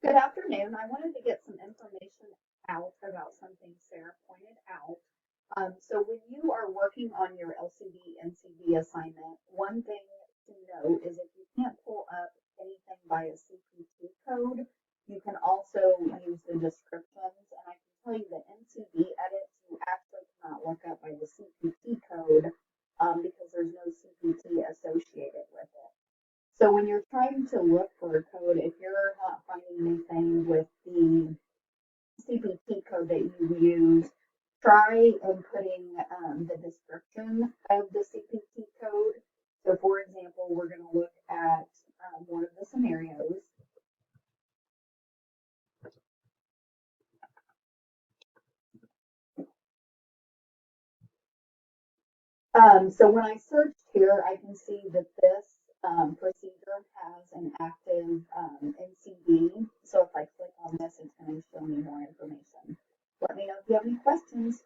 Good afternoon. I wanted to get some information out about something Sarah pointed out. So when you are working on your LCD NCD assignment, one thing to note is if you can't pull up anything by a CPT code, you can also use the descriptions. And I can tell you that NCD edits you actually cannot look up by the CPT code because there's no CPT associated with it. So when you're trying to look for a code, if you're not finding anything with the CPT code that you use, try inputting the description of the CPT code. So for example, we're going to look at one of the scenarios. So when I searched here, I can see that this procedure has an active NCD. So if I click on this, it's going to show me more information. Let me know if you have any questions.